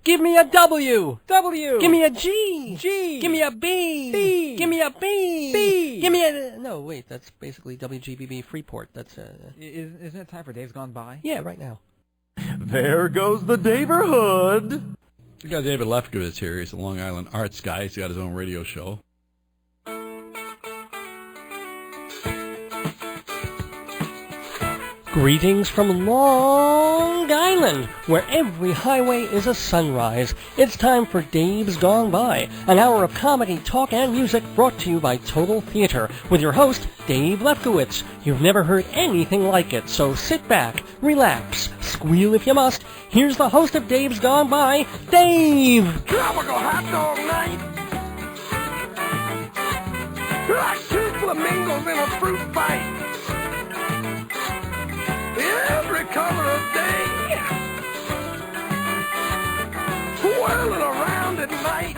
Give me a W. W. Give me a G. G. Give me a B. B. Give me a B. B. Give me a... No, wait, that's basically WGBB Freeport. That's... Isn't it time for Dave's Gone By? Yeah, right now. There goes the neighborhood. We got David Lefkowitz here. He's a Long Island arts guy. He's got his own radio show. Greetings from Long Island, where every highway is a sunrise. It's time for Dave's Gone By, an hour of comedy, talk, and music brought to you by Total Theater, with your host, Dave Lefkowitz. You've never heard anything like it, so sit back, relax, squeal if you must. Here's the host of Dave's Gone By, Dave! Tropical hot dog night. Like two flamingos in a fruit fight. Every color of day, whirling around at night.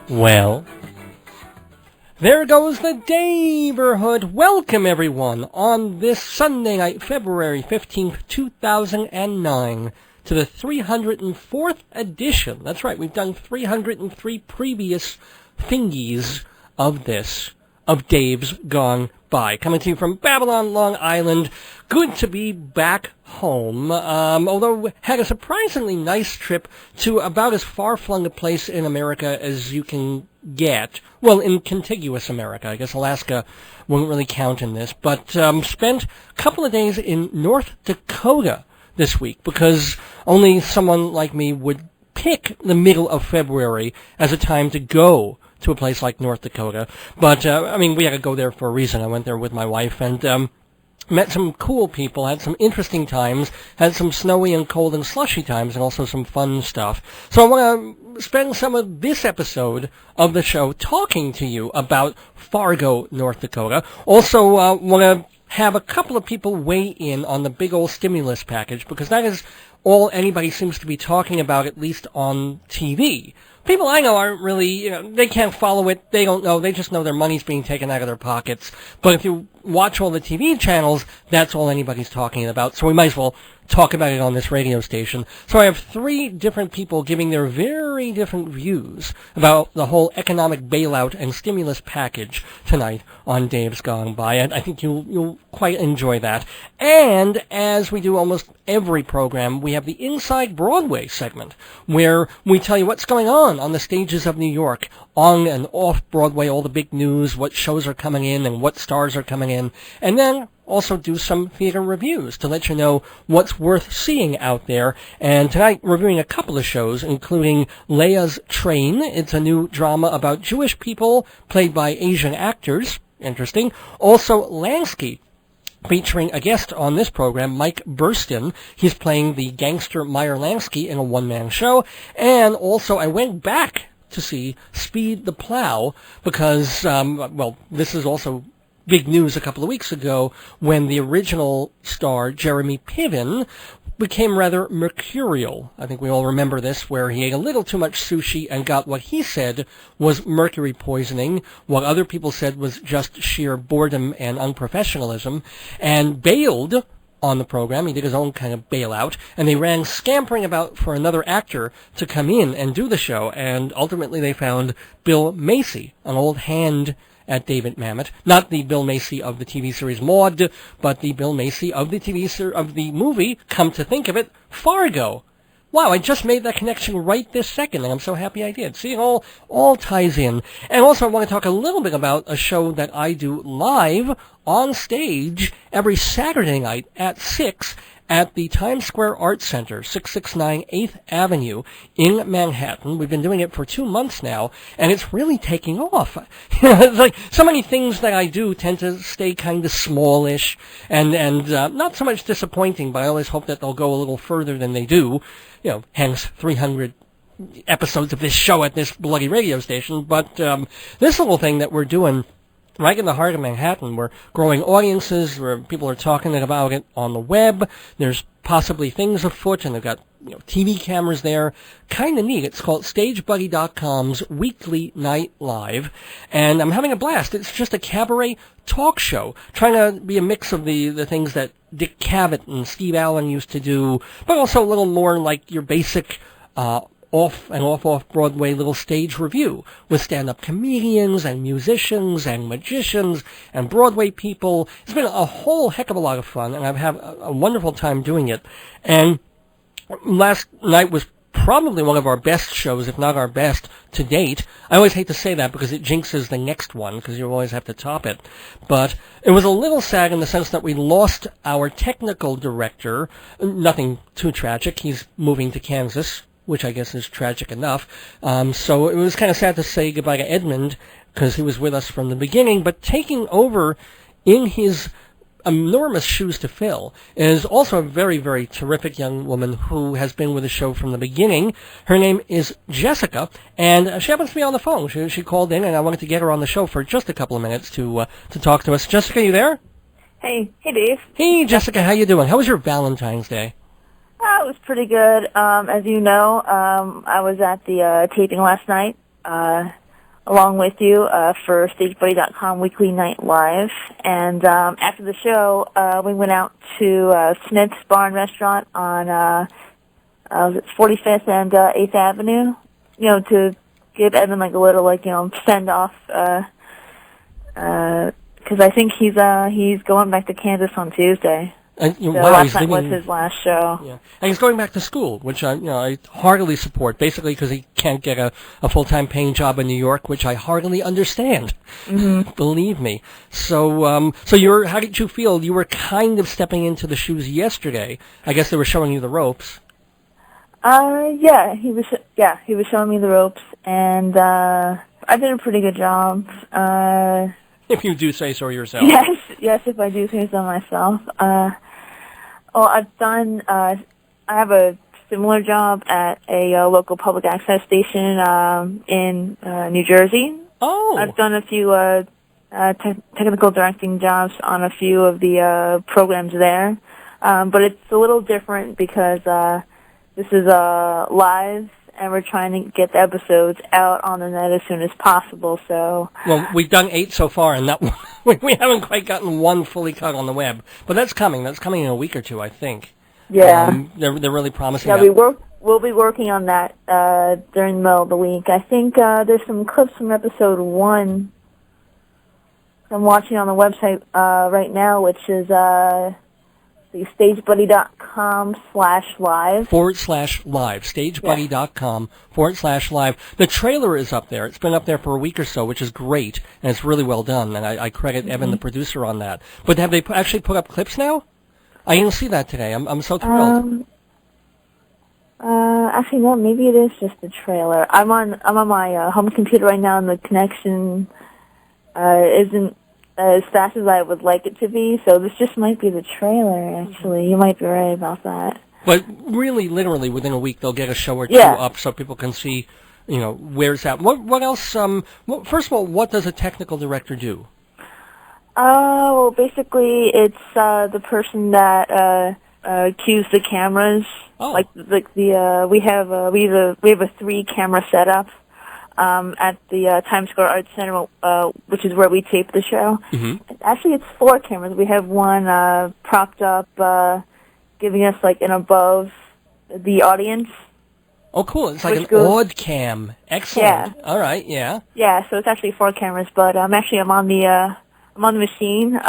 Well, there goes the neighborhood. Welcome, everyone, on this Sunday night, February 15th, 2009, to the 304th edition. That's right, we've done 303 previous thingies of this, of Dave's Gone By. Coming to you from Babylon, Long Island. Good to be back home, although we had a surprisingly nice trip to about as far-flung a place in America as you can get. Well, in contiguous America. I guess Alaska won't really count in this. But spent a couple of days in North Dakota this week, because only someone like me would pick the middle of February as a time to go to a place like North Dakota. But, we had to go there for a reason. I went there with my wife and met some cool people, had some interesting times, had some snowy and cold and slushy times, and also some fun stuff. So I want to spend some of this episode of the show talking to you about Fargo, North Dakota. Also want to have a couple of people weigh in on the big old stimulus package, because that is all anybody seems to be talking about, at least on TV. People I know aren't really, they can't follow it, they don't know, they just know their money's being taken out of their pockets. But if you watch all the TV channels, that's all anybody's talking about, so we might as well talk about it on this radio station. So I have three different people giving their very different views about the whole economic bailout and stimulus package tonight on Dave's Gone By, and I think you'll quite enjoy that. And as we do almost every program, we have the Inside Broadway segment, where we tell you what's going on the stages of New York, on and off Broadway, all the big news, what shows are coming in and what stars are coming in, and then also do some theater reviews to let you know what's worth seeing out there. And tonight, reviewing a couple of shows, including Leia's Train. It's a new drama about Jewish people played by Asian actors. Interesting. Also, Lansky, featuring a guest on this program, Mike Burston. He's playing the gangster Meyer Lansky in a one-man show. And also, I went back to see Speed-the-Plow because, this is also big news a couple of weeks ago when the original star, Jeremy Piven, became rather mercurial. I think we all remember this, where he ate a little too much sushi and got what he said was mercury poisoning, what other people said was just sheer boredom and unprofessionalism, and bailed on the program. He did his own kind of bailout, and they ran scampering about for another actor to come in and do the show, and ultimately they found Bill Macy, an old hand at David Mamet. Not the Bill Macy of the TV series Maude, but the Bill Macy of the of the movie, come to think of it, Fargo. Wow, I just made that connection right this second, and I'm so happy I did. See, it all ties in. And also I want to talk a little bit about a show that I do live on stage every Saturday night at 6 at the Times Square Arts Center, 669 8th Avenue in Manhattan. We've been doing it for 2 months now, and it's really taking off. It's like so many things that I do tend to stay kind of smallish and not so much disappointing, but I always hope that they'll go a little further than they do. Hence 300 episodes of this show at this bloody radio station. But this little thing that we're doing right in the heart of Manhattan, we're growing audiences, where people are talking about it on the web. There's possibly things afoot, and they've got TV cameras there. Kind of neat. It's called StageBuddy.com's Weekly Night Live, and I'm having a blast. It's just a cabaret talk show, trying to be a mix of the things that Dick Cavett and Steve Allen used to do, but also a little more like your basic off-Broadway little stage review with stand-up comedians and musicians and magicians and Broadway people. It's been a whole heck of a lot of fun, and I've had a wonderful time doing it. And last night was probably one of our best shows, if not our best, to date. I always hate to say that because it jinxes the next one, because you always have to top it. But it was a little sad in the sense that we lost our technical director. Nothing too tragic. He's moving to Kansas, which I guess is tragic enough. So it was kind of sad to say goodbye to Edmund, because he was with us from the beginning, but taking over in his enormous shoes to fill is also a very, very terrific young woman who has been with the show from the beginning. Her name is Jessica, and she happens to be on the phone. She called in, and I wanted to get her on the show for just a couple of minutes to talk to us. Jessica, you there? Hey Dave. Hey, Jessica, how you doing? How was your Valentine's Day? It was pretty good. As you know, I was at the taping last night, along with you, for Stagebuddy.com Weekly Night Live. And after the show, we went out to Smith's Bar and Restaurant on 45th and 8th Avenue, to give Evan like a little send off, because I think he's going back to Kansas on Tuesday. So last night was his last show. Yeah, and he's going back to school, which I heartily support. Basically, because he can't get a full-time paying job in New York, which I heartily understand. Mm-hmm. Believe me. So, how did you feel? You were kind of stepping into the shoes yesterday. I guess they were showing you the ropes. Yeah, he was showing me the ropes, and I did a pretty good job. If you do say so yourself. Yes, if I do say so myself. I've done, I have a similar job at a local public access station in New Jersey. Oh. I've done a few technical directing jobs on a few of the programs there. But it's a little different because this is live, and we're trying to get the episodes out on the net as soon as possible. So, well, we've done 8 so far, and that we haven't quite gotten one fully cut on the web. But that's coming. That's coming in a week or two, I think. Yeah, they're really promising. Yeah, we'll be working on that during the middle of the week. I think there's some clips from episode 1 I'm watching on the website right now, which is the stagebuddy.com/live. /live. Stagebuddy.com/live. The trailer is up there. It's been up there for a week or so, which is great, and it's really well done, and I credit Evan, the producer, on that. But have they actually put up clips now? I didn't see that today. I'm so thrilled. Actually, no, maybe it is just the trailer. I'm on my home computer right now, and the connection isn't as fast as I would like it to be, so this just might be the trailer, actually. You might be right about that. But really, literally, within a week, they'll get a show or two up so people can see, where's that. What else, first of all, what does a technical director do? Well, basically, it's the person that cues the cameras. Oh. We have a 3-camera setup. At the Times Square Arts Center, which is where we tape the show. Mm-hmm. Actually, it's 4 cameras. We have one propped up, giving us an above the audience. Oh, cool! It's like an odd cam. Excellent. Yeah. All right. Yeah. Yeah. So it's actually 4 cameras, but I'm on the machine,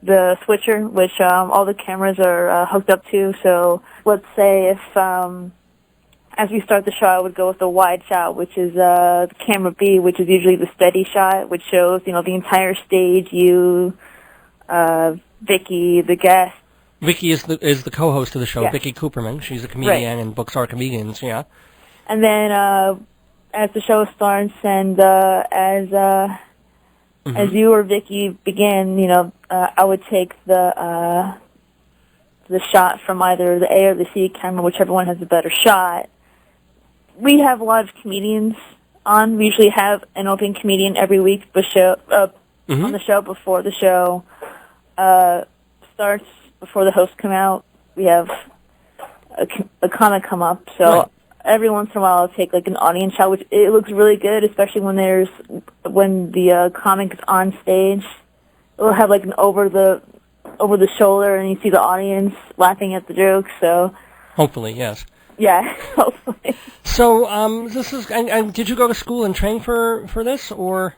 the switcher, which all the cameras are hooked up to. So let's say if as we start the show, I would go with the wide shot, which is camera B, which is usually the steady shot, which shows, the entire stage, you, Vicky, the guest. Vicky is the co-host of the show, yes. Vicky Cooperman. She's a comedian and books our comedians, yeah. And then as the show starts and as you or Vicky begin, I would take the shot from either the A or the C camera, whichever one has a better shot. We have a lot of comedians on. We usually have an open comedian every week on the show before the show starts, before the hosts come out. We have a comic come up. So every once in a while I'll take an audience shot, which it looks really good, especially when the comic is on stage. It'll have an over the shoulder, and you see the audience laughing at the jokes. So hopefully, yes. Yeah, hopefully. So, this is, and did you go to school and train for this, or?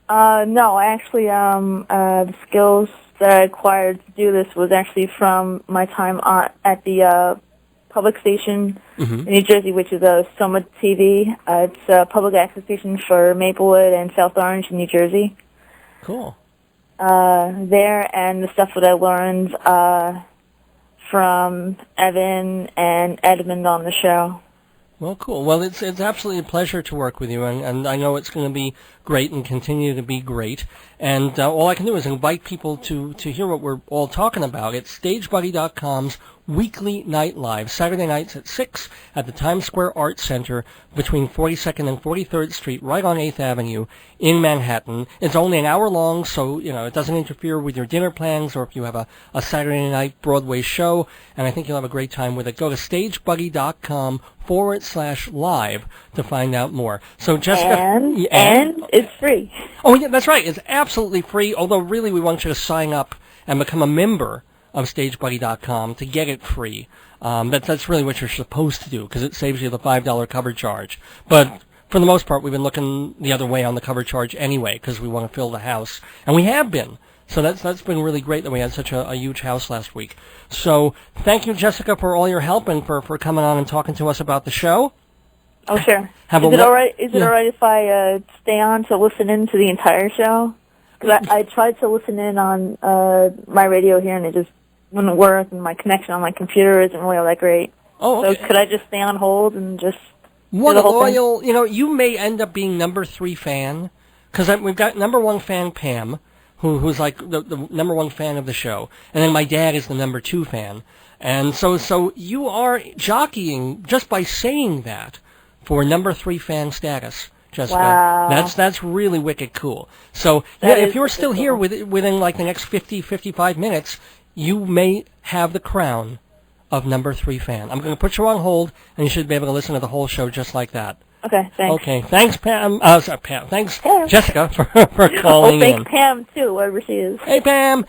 No, actually, the skills that I acquired to do this was actually from my time at the public station in New Jersey, which is Soma TV. It's a public access station for Maplewood and South Orange in New Jersey. Cool. There, and the stuff that I learned from Evan and Edmund on the show. Well, cool. Well, it's absolutely a pleasure to work with you, and I know it's going to be great and continue to be great. And all I can do is invite people to hear what we're all talking about. It's StageBuddy.com's weekly night live, Saturday nights at 6 at the Times Square Arts Center between 42nd and 43rd Street, right on 8th Avenue in Manhattan. It's only an hour long, so, it doesn't interfere with your dinner plans or if you have a Saturday night Broadway show, and I think you'll have a great time with it. Go to StageBuddy.com/live to find out more. So, Jessica... And it's free. Oh, yeah, that's right. It's absolutely free, although really we want you to sign up and become a member of StageBuddy.com to get it free. That's really what you're supposed to do, because it saves you the $5 cover charge. But for the most part, we've been looking the other way on the cover charge anyway, because we want to fill the house. And we have been. So that's been really great that we had such a huge house last week. So thank you, Jessica, for all your help and for coming on and talking to us about the show. Oh, sure. Is it all right if I stay on to listen in to the entire show? Because I tried to listen in on my radio here, and it just wouldn't work, and my connection on my computer isn't really all that great. Oh, okay. So could I just stay on hold and just what do the whole loyal, thing? You may end up being number 3 fan, because we've got number 1 fan, Pam, who's like the number 1 fan of the show, and then my dad is the number 2 fan. And so you are jockeying just by saying that for number 3 fan status, Jessica. Wow. That's really wicked cool. So if you're still here within like the next 55 minutes, you may have the crown of number 3 fan. I'm going to put you on hold, and you should be able to listen to the whole show just like that. Okay, thanks. Okay, thanks, Pam. Sorry, Pam. Thanks, Pam. Jessica, for calling in. Thanks, Pam, too, wherever she is. Hey, Pam.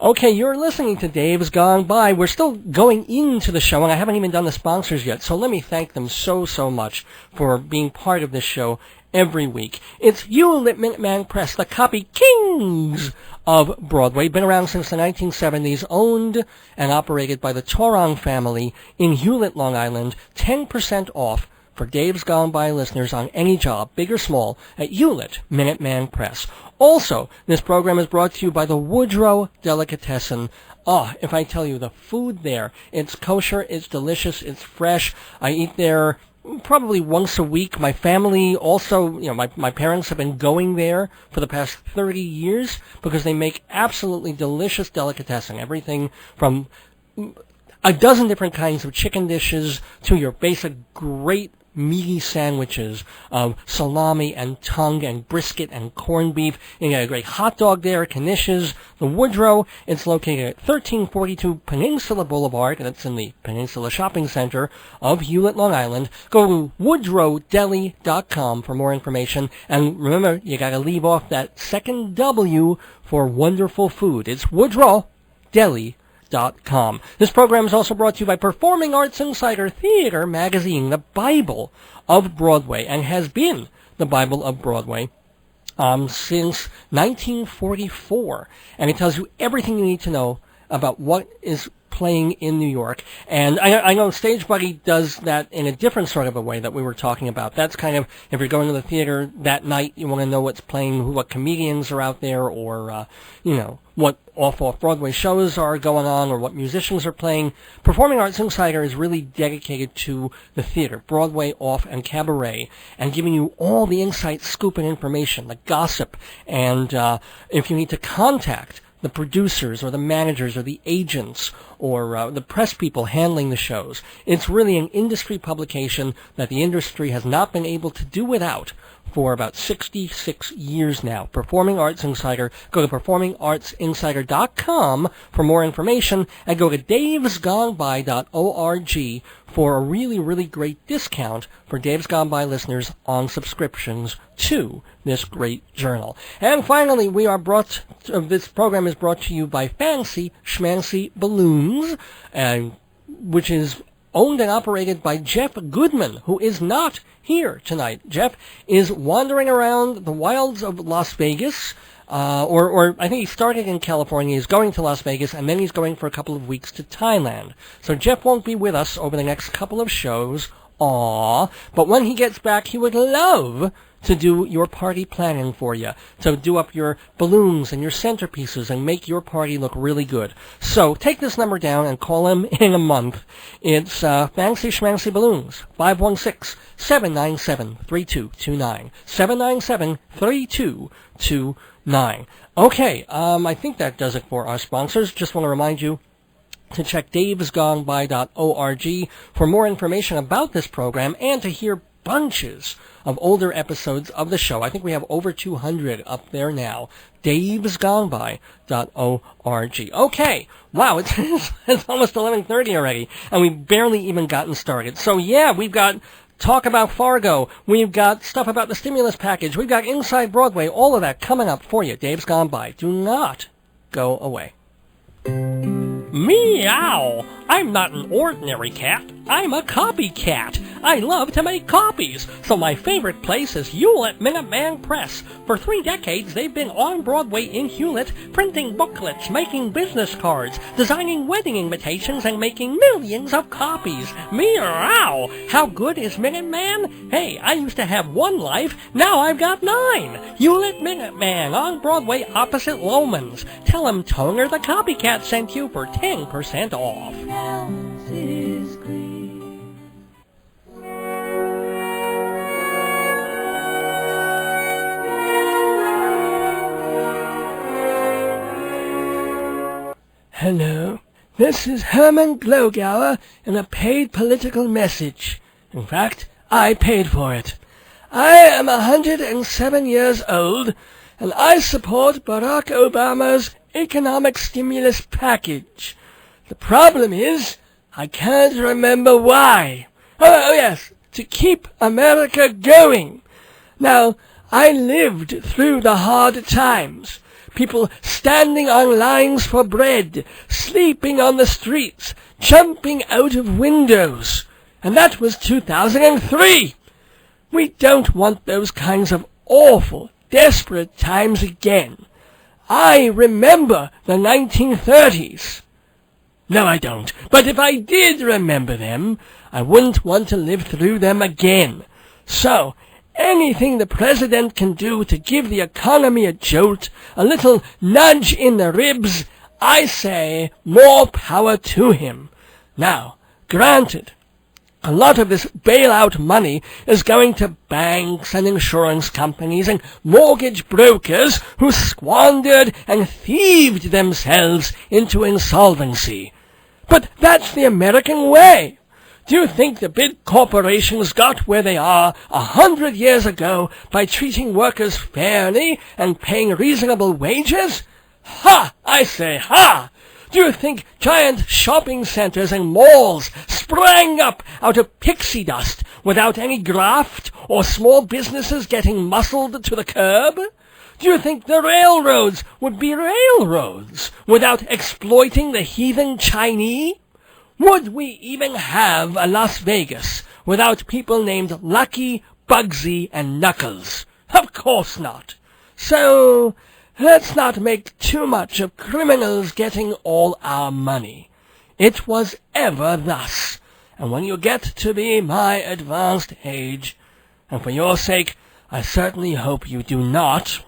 Okay, you're listening to Dave's Gone By. We're still going into the show, and I haven't even done the sponsors yet, so let me thank them so much for being part of this show every week. It's Hewlett Minuteman Press, the copy kings of Broadway. Been around since the 1970s, owned and operated by the Torong family in Hewlett, Long Island. 10% off for Dave's Gone By listeners on any job, big or small, at Hewlett Minuteman Press. Also, this program is brought to you by the Woodrow Delicatessen. If I tell you the food there, it's kosher, it's delicious, it's fresh. I eat there probably once a week. My family also, my parents have been going there for the past 30 years because they make absolutely delicious delicatessen. Everything from a dozen different kinds of chicken dishes to your basic great meaty sandwiches of salami and tongue and brisket and corned beef. You got a great hot dog there, knishes. The Woodrow, it's located at 1342 Peninsula Boulevard, and it's in the Peninsula Shopping Center of Hewlett, Long Island. Go to woodrowdeli.com for more information. And remember, you got to leave off that second W for wonderful food. It's woodrowdeli.com. This program is also brought to you by Performing Arts Insider Theater Magazine, the Bible of Broadway, and has been the Bible of Broadway since 1944. And it tells you everything you need to know about what is playing in New York. And I know Stagebuddy does that in a different sort of a way that we were talking about. That's kind of, if you're going to the theater that night, you want to know what's playing, what comedians are out there, or, what off-Broadway shows are going on, or what musicians are playing. Performing Arts Insider is really dedicated to the theater, Broadway, off, and cabaret, and giving you all the insight, scoop, and information, the gossip, and if you need to contact the producers or the managers or the agents or the press people handling the shows. It's really an industry publication that the industry has not been able to do without for about 66 years now. Performing Arts Insider. Go to performingartsinsider.com for more information, and go to davesgoneby.org for a really great discount for Dave's Gone By listeners on subscriptions to this great journal. And finally, this program is brought to you by Fancy Schmancy Balloons, which is owned and operated by Jeff Goodman, who is not here tonight. Jeff is wandering around the wilds of Las Vegas, or I think he started in California, he's going to Las Vegas, and then he's going for a couple of weeks to Thailand. So Jeff won't be with us over the next couple of shows. Aww. But when he gets back, he would love to do your party planning for you, to do up your balloons and your centerpieces and make your party look really good. So take this number down and call him in a month. It's Fancy Schmancy Balloons, 516-797-3229, 797-3229. Okay, I think that does it for our sponsors. Just want to remind you to check davesgoneby.org for more information about this program and to hear bunches of older episodes of the show. I think we have over 200 up there now. davesgoneby.org. Okay, wow, it's almost 11:30 already, and we've barely even gotten started. So yeah, we've got talk about Fargo, we've got stuff about the stimulus package, we've got Inside Broadway, all of that coming up for you. Dave's Gone By. Do not go away. Meow! I'm not an ordinary cat. I'm a copycat. I love to make copies, so my favorite place is Hewlett Minuteman Press. For 3 decades, they've been on Broadway in Hewlett, printing booklets, making business cards, designing wedding invitations, and making millions of copies. Meow! How good is Minuteman? Hey, I used to have 1 life, now I've got 9. Hewlett Minuteman on Broadway opposite Loman's. Tell him Toner the Copycat sent you for 10% off. Hello, this is Herman Glogauer in a paid political message. In fact, I paid for it. I am 107 years old, and I support Barack Obama's economic stimulus package. The problem is, I can't remember why. Oh yes, to keep America going. Now, I lived through the hard times. People standing on lines for bread, sleeping on the streets, jumping out of windows. And that was 2003. We don't want those kinds of awful, desperate times again. I remember the 1930s. No, I don't. But if I did remember them, I wouldn't want to live through them again. So, anything the president can do to give the economy a jolt, a little nudge in the ribs, I say more power to him. Now, granted, a lot of this bailout money is going to banks and insurance companies and mortgage brokers who squandered and thieved themselves into insolvency. But that's the American way. Do you think the big corporations got where they are 100 years ago by treating workers fairly and paying reasonable wages? Ha! I say ha! Do you think giant shopping centers and malls sprang up out of pixie dust without any graft or small businesses getting muscled to the curb? Do you think the railroads would be railroads without exploiting the heathen Chinese? Would we even have a Las Vegas without people named Lucky, Bugsy, and Knuckles? Of course not. So, let's not make too much of criminals getting all our money. It was ever thus, and when you get to be my advanced age, and for your sake, I certainly hope you do not,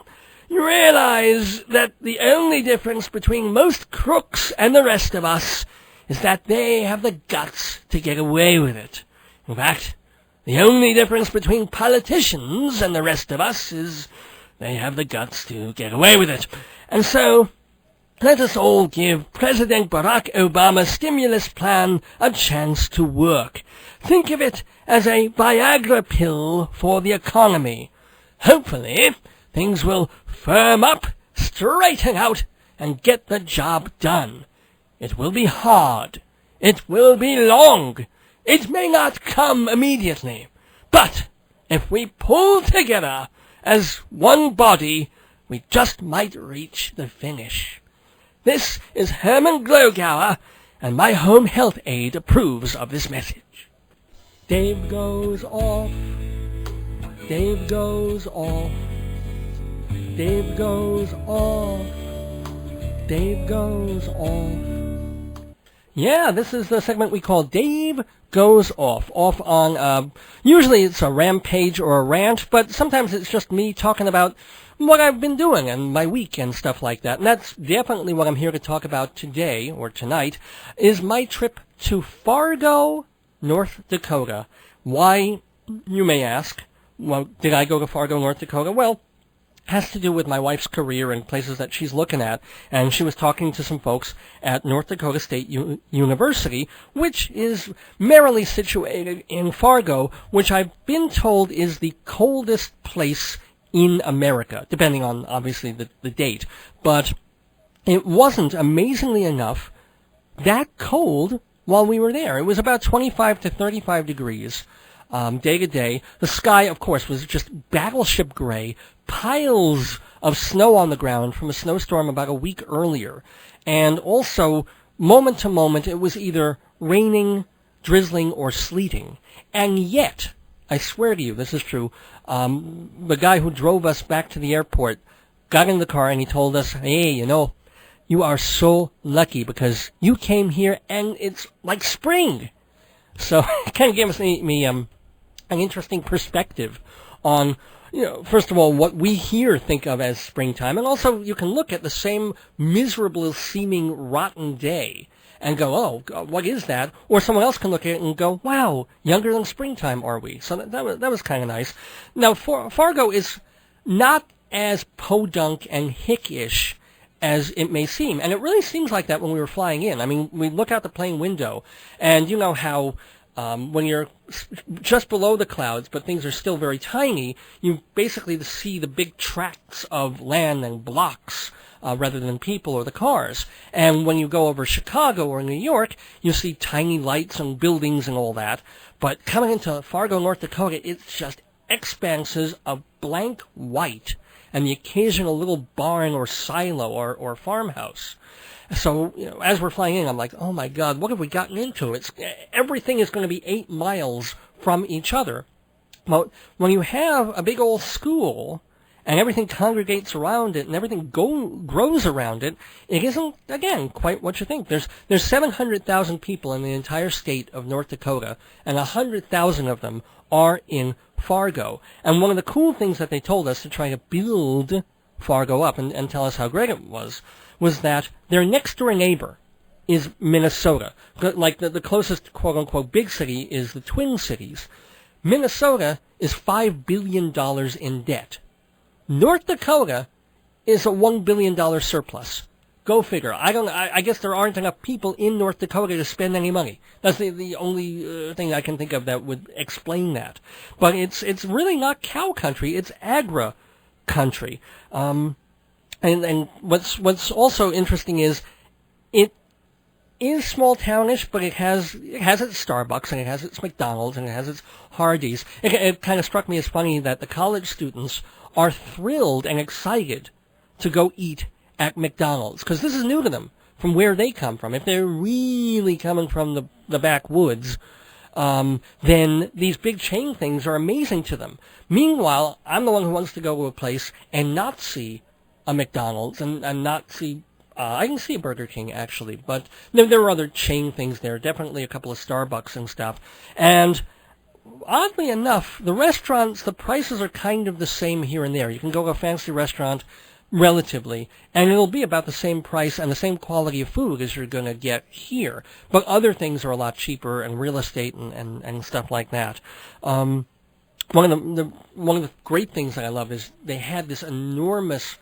you realize that the only difference between most crooks and the rest of us is that they have the guts to get away with it. In fact, the only difference between politicians and the rest of us is they have the guts to get away with it. And so, let us all give President Barack Obama's stimulus plan a chance to work. Think of it as a Viagra pill for the economy. Hopefully, things will firm up, straighten out, and get the job done. It will be hard. It will be long. It may not come immediately. But if we pull together as one body, we just might reach the finish. This is Herman Glogauer, and my home health aide approves of this message. Dave goes off. Dave goes off. Dave goes off. Dave goes off. Yeah, this is the segment we call Dave Goes Off. Off on, usually it's a rampage or a rant, but sometimes it's just me talking about what I've been doing and my week and stuff like that. And that's definitely what I'm here to talk about today, or tonight, is my trip to Fargo, North Dakota. Why, you may ask? Well, did I go to Fargo, North Dakota? Well, has to do with my wife's career and places that she's looking at, and she was talking to some folks at North Dakota State University, which is merrily situated in Fargo, which I've been told is the coldest place in America, depending on, obviously, the date. But it wasn't, amazingly enough, that cold while we were there. It was about 25 to 35 degrees. Day to day. The sky, of course, was just battleship gray, piles of snow on the ground from a snowstorm about a week earlier. And also, moment to moment, it was either raining, drizzling, or sleeting. And yet, I swear to you, this is true, the guy who drove us back to the airport got in the car and he told us, hey, you are so lucky because you came here and it's like spring. So it kind of gave me an interesting perspective on, first of all, what we here think of as springtime, and also you can look at the same miserable seeming rotten day and go, oh, God, what is that? Or someone else can look at it and go, wow, younger than springtime are we? So that was kind of nice. Now, Fargo is not as podunk and hick-ish as it may seem, and it really seems like that when we were flying in. I mean, we look out the plane window, and you know how when you're just below the clouds, but things are still very tiny, you basically see the big tracts of land and blocks rather than people or the cars. And when you go over Chicago or New York, you see tiny lights and buildings and all that. But coming into Fargo, North Dakota, it's just expanses of blank white and the occasional little barn or silo or farmhouse. So, as we're flying in, I'm like, oh my God, what have we gotten into? Everything is going to be 8 miles from each other. Well, when you have a big old school and everything congregates around it and everything grows around it, it isn't, again, quite what you think. There's 700,000 people in the entire state of North Dakota, and 100,000 of them are in Fargo. And one of the cool things that they told us to try to build Fargo up and tell us how great it was that their next-door neighbor is Minnesota. Like the closest quote-unquote big city is the Twin Cities. Minnesota is $5 billion in debt. North Dakota is a $1 billion surplus. Go figure. I guess there aren't enough people in North Dakota to spend any money. That's the only thing I can think of that would explain that. But it's really not cow country. It's agri country. And what's also interesting is it is small townish, but it has its Starbucks and it has its McDonald's and it has its Hardee's. It kind of struck me as funny that the college students are thrilled and excited to go eat at McDonald's because this is new to them from where they come from. If they're really coming from the backwoods, then these big chain things are amazing to them. Meanwhile, I'm the one who wants to go to a place and not see a McDonald's and not see, I can see a Burger King actually, but there are other chain things there, definitely a couple of Starbucks and stuff. And oddly enough, the restaurants, the prices are kind of the same here and there. You can go to a fancy restaurant relatively, and it'll be about the same price and the same quality of food as you're going to get here. But other things are a lot cheaper, and real estate and stuff like that. One of the great things that I love is they had this enormous,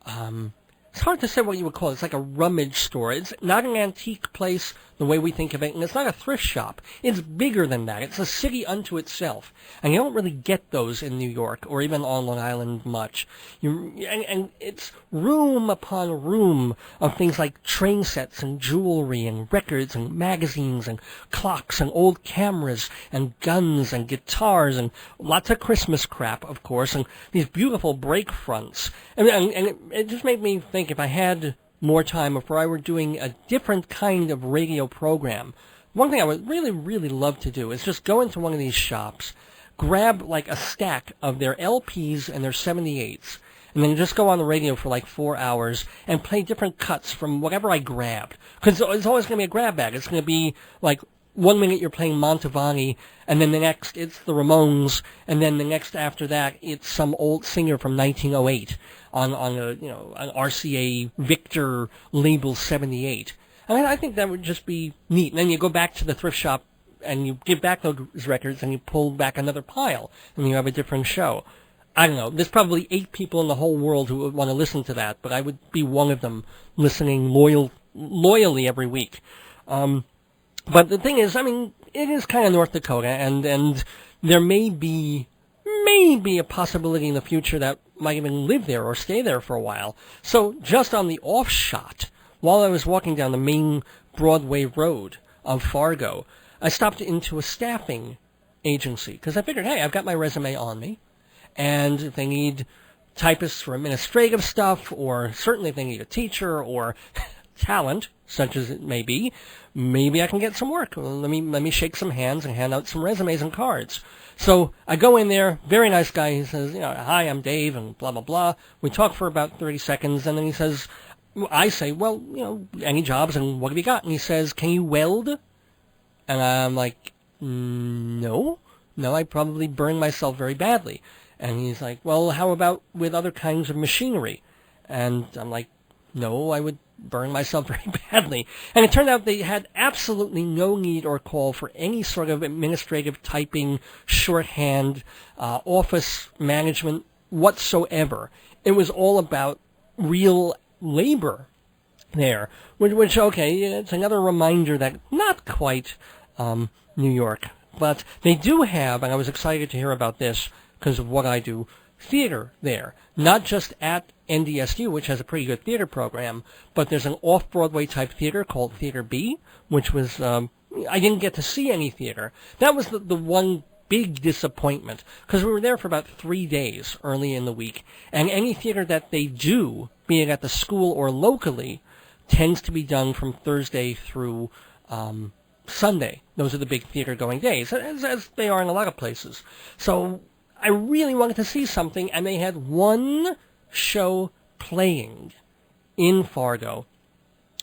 it's hard to say what you would call it. It's like a rummage store. It's not an antique place the way we think of it, and it's not a thrift shop. It's bigger than that. It's a city unto itself, and you don't really get those in New York or even on Long Island much. And it's room upon room of things like train sets and jewelry and records and magazines and clocks and old cameras and guns and guitars and lots of Christmas crap, of course, and these beautiful break fronts. And it just made me think if I had more time, if I were doing a different kind of radio program, one thing I would really, really love to do is just go into one of these shops, grab like a stack of their LPs and their 78s, and then just go on the radio for like 4 hours and play different cuts from whatever I grabbed. Because it's always going to be a grab bag. It's going to be like 1 minute you're playing Mantovani, and then the next it's the Ramones, and then the next after that it's some old singer from 1908 on a an RCA Victor label 78. I mean, I think that would just be neat. And then you go back to the thrift shop and you give back those records and you pull back another pile and you have a different show. I don't know. There's probably 8 people in the whole world who would want to listen to that, but I would be one of them listening loyally every week. But the thing is, I mean, it is kind of North Dakota, and there may be a possibility in the future that might even live there or stay there for a while. So just on the off shot, while I was walking down the main Broadway road of Fargo, I stopped into a staffing agency because I figured, hey, I've got my resume on me, and if they need typists for administrative stuff, or certainly if they need a teacher or talent, such as it may be, maybe I can get some work. Well, let me shake some hands and hand out some resumes and cards. So I go in there, very nice guy. He says, hi, I'm Dave, and blah, blah, blah. We talk for about 30 seconds, and then he says, I say, well, any jobs, and what have you got? And he says, can you weld? And I'm like, no, I probably burn myself very badly. And he's like, well, how about with other kinds of machinery? And I'm like, no, I would burn myself very badly. And it turned out they had absolutely no need or call for any sort of administrative typing, shorthand, office management whatsoever. It was all about real labor there, which okay, it's another reminder that not quite New York, but they do have, and I was excited to hear about this because of what I do, theater there. Not just at NDSU, which has a pretty good theater program, but there's an off-Broadway type theater called Theater B, which was, I didn't get to see any theater. That was the one big disappointment, because we were there for about 3 days early in the week, and any theater that they do, be it at the school or locally, tends to be done from Thursday through Sunday. Those are the big theater-going days, as they are in a lot of places. So I really wanted to see something, and they had one show playing in Fargo,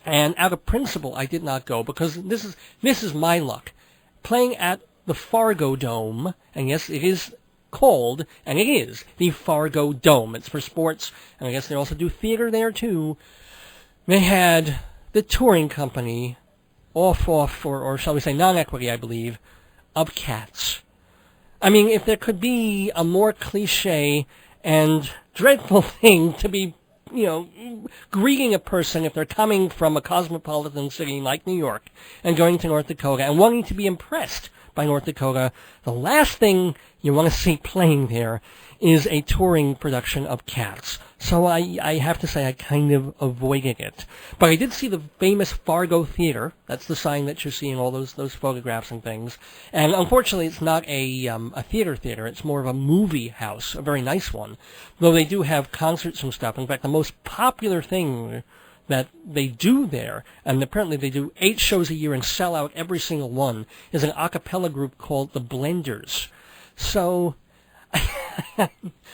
and out of principle I did not go, because this is my luck. Playing at the Fargo Dome, and yes, it is called, and it is the Fargo Dome. It's for sports, and I guess they also do theater there too. They had the touring company off, or shall we say non-equity, I believe, of Cats. I mean, if there could be a more cliche and dreadful thing to be, greeting a person if they're coming from a cosmopolitan city like New York and going to North Dakota and wanting to be impressed by North Dakota, the last thing you want to see playing there is a touring production of Cats. So I have to say I kind of avoided it. But I did see the famous Fargo Theater. That's the sign that you're seeing, all those photographs and things. And unfortunately, it's not a theater. It's more of a movie house, a very nice one. Though they do have concerts and stuff. In fact, the most popular thing that they do there, and apparently they do 8 shows a year and sell out every single one, is an a cappella group called the Blenders. So,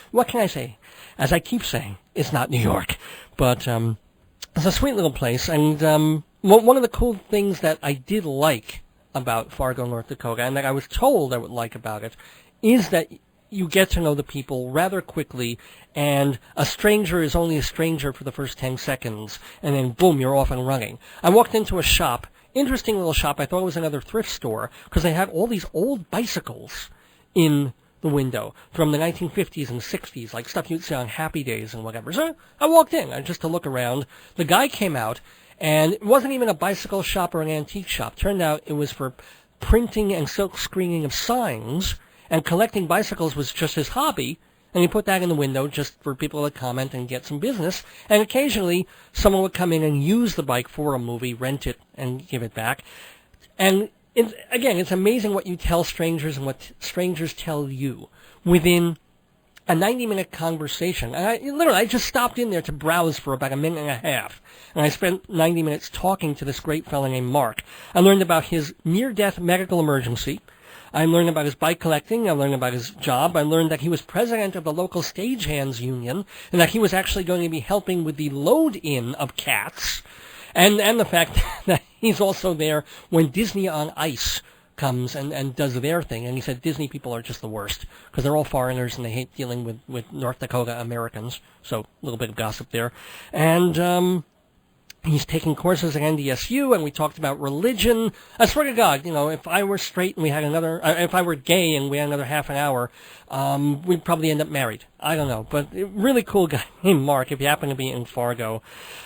what can I say? As I keep saying, it's not New York, but it's a sweet little place. And one of the cool things that I did like about Fargo, North Dakota, and that I was told I would like about it, is that you get to know the people rather quickly, and a stranger is only a stranger for the first 10 seconds, and then boom, you're off and running. I walked into a shop, interesting little shop. I thought it was another thrift store, because they had all these old bicycles in the window from the 1950s and 60s, like stuff you'd see on Happy Days and whatever. So I walked in just to look around. The guy came out, and it wasn't even a bicycle shop or an antique shop. Turned out it was for printing and silk screening of signs, and collecting bicycles was just his hobby, and he put that in the window just for people to comment and get some business. And occasionally someone would come in and use the bike for a movie, rent it, and give it back. And again, it's amazing what you tell strangers and what strangers tell you within a 90-minute conversation. And I just stopped in there to browse for about a minute and a half. And I spent 90 minutes talking to this great fellow named Mark. I learned about his near-death medical emergency. I learned about his bike collecting. I learned about his job. I learned that he was president of the local stagehands union and that he was actually going to be helping with the load-in of cats. And the fact that he's also there when Disney on Ice comes and does their thing. And he said Disney people are just the worst because they're all foreigners and they hate dealing with North Dakota Americans. So a little bit of gossip there. And he's taking courses at NDSU, and we talked about religion. I swear to God, if I were straight and we had if I were gay and we had another half an hour, we'd probably end up married. I don't know. But really cool guy named Mark, if you happen to be in Fargo.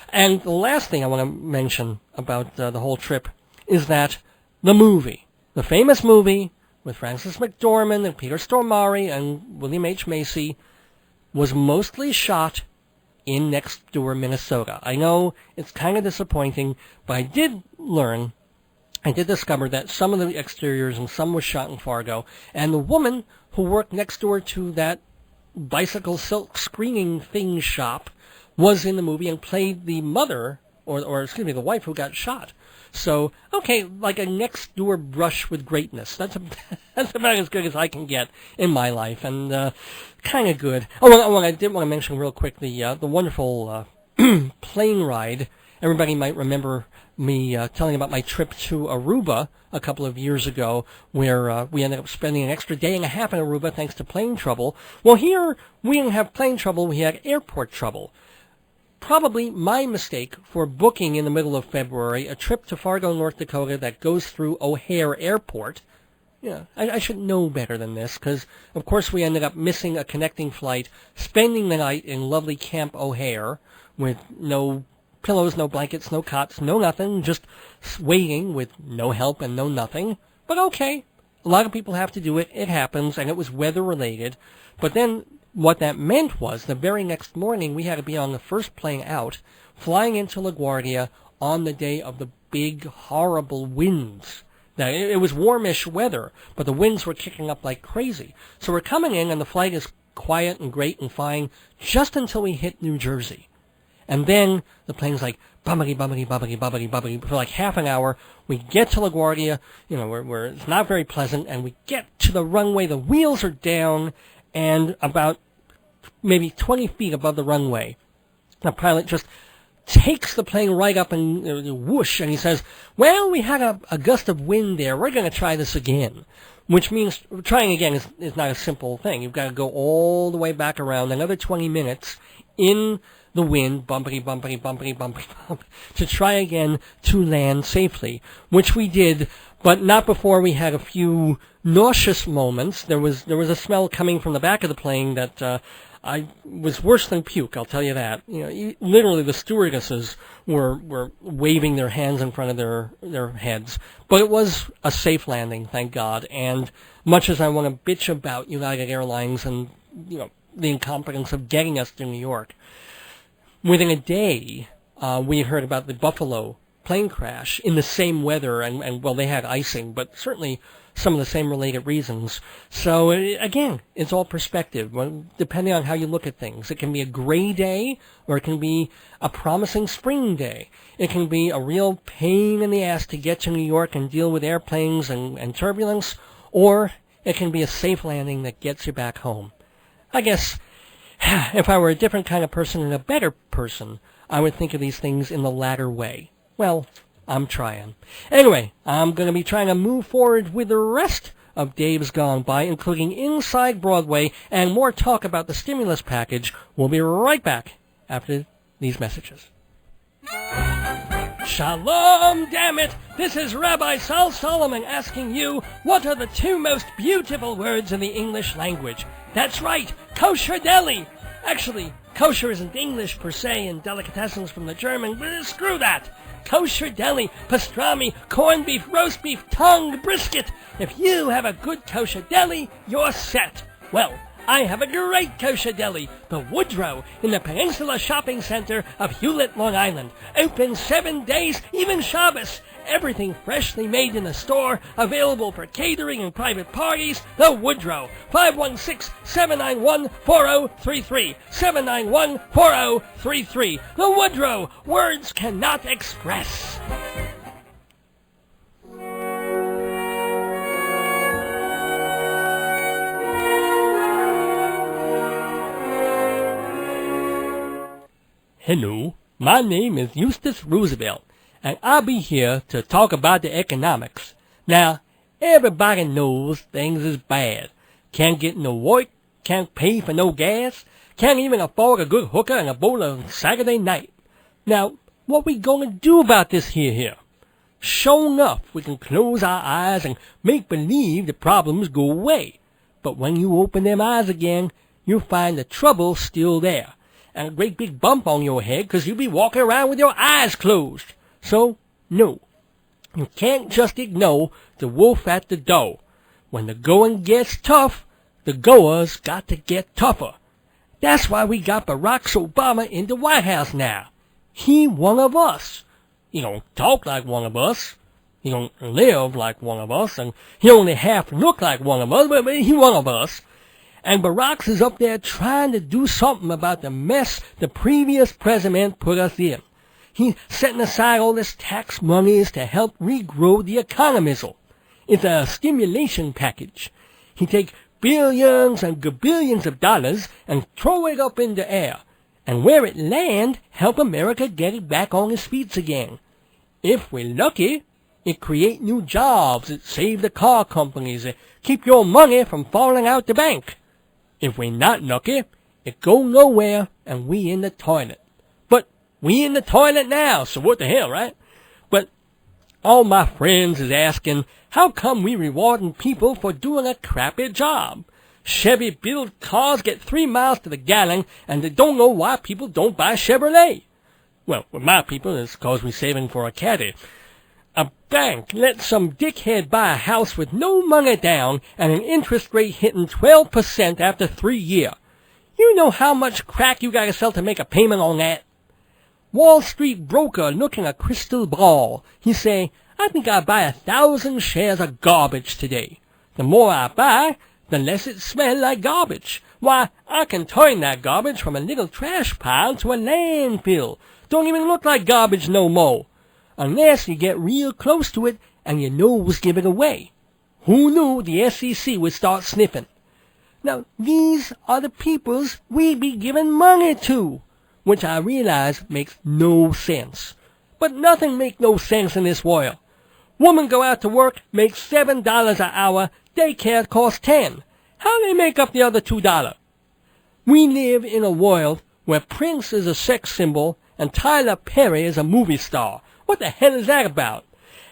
And the last thing I want to mention about the whole trip is that the famous movie with Frances McDormand and Peter Stormare and William H. Macy, was mostly shot in next door Minnesota. I know it's kind of disappointing, but I did discover that some of the exteriors and some was shot in Fargo, and the woman who worked next door to that bicycle silk screening thing shop was in the movie and played the mother, or the wife who got shot. So, okay, like a next door brush with greatness. That's about as good as I can get in my life, and kind of good. I did want to mention real quick the wonderful plane ride. Everybody might remember me telling about my trip to Aruba a couple of years ago, where we ended up spending an extra day and a half in Aruba thanks to plane trouble. Well, here we didn't have plane trouble; we had airport trouble. Probably my mistake for booking in the middle of February a trip to Fargo, North Dakota that goes through O'Hare Airport. Yeah, I should know better than this, because, of course, we ended up missing a connecting flight, spending the night in lovely Camp O'Hare with no pillows, no blankets, no cots, no nothing, just waiting with no help and no nothing. But okay, a lot of people have to do it. It happens, and it was weather-related. But then what that meant was the very next morning we had to be on the first plane out, flying into LaGuardia on the day of the big, horrible winds. Now, it was warmish weather, but the winds were kicking up like crazy. So we're coming in, and the flight is quiet and great and fine just until we hit New Jersey. And then the plane's like bumpity, bumpity, bumpity, bumpity, bumpity for like half an hour. We get to LaGuardia, where it's not very pleasant, and we get to the runway. The wheels are down, and about maybe 20 feet above the runway, the pilot just takes the plane right up and whoosh, and he says, well, we had a gust of wind there. We're going to try this again, which means trying again is not a simple thing. You've got to go all the way back around another 20 minutes in the wind, bumpity, bumpity, bumpity, bumpity, bump, to try again to land safely, which we did, but not before we had a few nauseous moments. There was a smell coming from the back of the plane that I was worse than puke, I'll tell you that. Literally the stewardesses were waving their hands in front of their heads. But it was a safe landing, thank God. And much as I want to bitch about United Airlines and, the incompetence of getting us to New York, within a day, we heard about the Buffalo plane crash in the same weather, and well, they had icing, but certainly some of the same related reasons. So, again, it's all perspective, depending on how you look at things. It can be a gray day, or it can be a promising spring day. It can be a real pain in the ass to get to New York and deal with airplanes and turbulence, or it can be a safe landing that gets you back home. I guess if I were a different kind of person and a better person, I would think of these things in the latter way. Well, I'm trying. Anyway, I'm going to be trying to move forward with the rest of Dave's Gone By, including Inside Broadway and more talk about the stimulus package. We'll be right back after these messages. Shalom, damn it! This is Rabbi Sal Solomon asking you, what are the two most beautiful words in the English language? That's right, kosher deli! Actually, kosher isn't English per se, and delicatessens from the German, but screw that! Kosher deli, pastrami, corned beef, roast beef, tongue, brisket. If you have a good kosher deli, you're set. Well, I have a great kosher deli, the Woodrow, in the Peninsula Shopping Center of Hewlett, Long Island. Open 7 days, even Shabbos. everything freshly made in the store, available for catering and private parties. The Woodrow, 516-791-4033, 791-4033. The Woodrow, words cannot express. Hello, my name is Eustus Roosevelt, and I'll be here to talk about the economics. Now, everybody knows things is bad. Can't get no work, can't pay for no gas, can't even afford a good hooker and a bowl on Saturday night. Now, what we gonna do about this here? Sure enough, we can close our eyes and make believe the problems go away. But when you open them eyes again, you'll find the trouble's still there. And a great big bump on your head 'cause you'll be walking around with your eyes closed. So, no. You can't just ignore the wolf at the door. When the going gets tough, the goers got to get tougher. That's why we got Barack Obama in the White House now. He one of us. He don't talk like one of us. He don't live like one of us. And he only half look like one of us, but he one of us. And Barack is up there trying to do something about the mess the previous president put us in. He's setting aside all this tax monies to help regrow the economy. It's a stimulation package. He take billions and gabillions of dollars and throw it up in the air. And where it land, help America get it back on its feet again. If we're lucky, it create new jobs, it save the car companies, it keep your money from falling out the bank. If we're not lucky, it go nowhere and we in the toilet. But we in the toilet now, so what the hell, right? But all my friends is asking, how come we rewarding people for doing a crappy job? Chevy-built cars get 3 miles to the gallon, and they don't know why people don't buy Chevrolet. Well, with my people, it's 'cause we're saving for a caddy. A bank let some dickhead buy a house with no money down and an interest rate hitting 12% after 3 years. You know how much crack you gotta sell to make a payment on that? Wall Street broker looking a crystal ball. He say, I think I'll buy 1,000 shares of garbage today. The more I buy, the less it smells like garbage. Why, I can turn that garbage from a little trash pile to a landfill. Don't even look like garbage no more. Unless you get real close to it and your nose give it away. Who knew the SEC would start sniffing? Now, these are the peoples we be giving money to, which I realize makes no sense. But nothing make no sense in this world. Women go out to work, make $7 an hour, daycare costs $10. How they make up the other $2? We live in a world where Prince is a sex symbol and Tyler Perry is a movie star. What the hell is that about?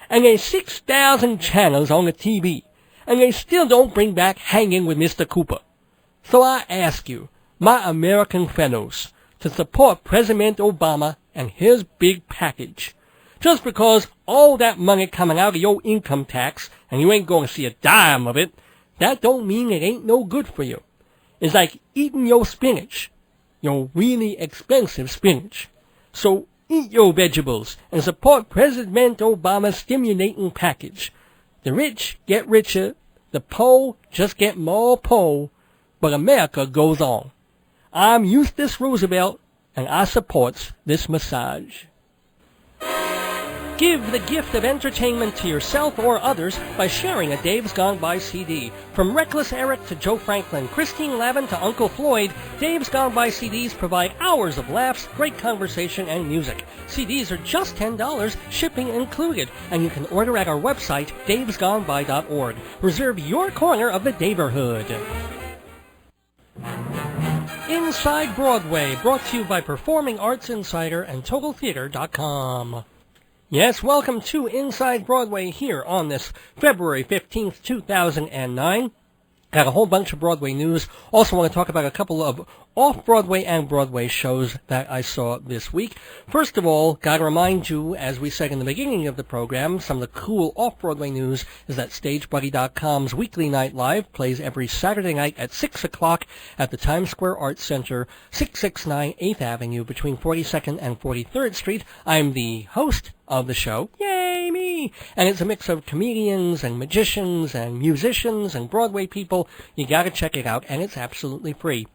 And there's 6,000 channels on the TV, and they still don't bring back Hanging with Mr. Cooper. So I ask you, my American fellows, to support President Obama and his big package. Just because all that money coming out of your income tax, and you ain't going to see a dime of it, that don't mean it ain't no good for you. It's like eating your spinach, your really expensive spinach. So eat your vegetables and support President Obama's stimulating package. The rich get richer, the poor just get more poor, but America goes on. I'm Eustus Roosevelt, and I supports this massage. Give the gift of entertainment to yourself or others by sharing a Dave's Gone By CD. From Reckless Eric to Joe Franklin, Christine Lavin to Uncle Floyd, Dave's Gone By CDs provide hours of laughs, great conversation, and music. CDs are just $10, shipping included, and you can order at our website, davesgoneby.org. Reserve your corner of the Daverhood. Inside Broadway, brought to you by Performing Arts Insider and TotalTheater.com. Yes, welcome to Inside Broadway here on this February 15th, 2009. Got a whole bunch of Broadway news. Also want to talk about a couple of off-Broadway and Broadway shows that I saw this week. First of all, gotta remind you, as we said in the beginning of the program, some of the cool off-Broadway news is that StageBuddy.com's Weekly Night Live plays every Saturday night at 6 o'clock at the Times Square Arts Center, 669 8th Avenue between 42nd and 43rd Street. I'm the host of the show. Yay, me! And it's a mix of comedians and magicians and musicians and Broadway people. You gotta check it out, and it's absolutely free.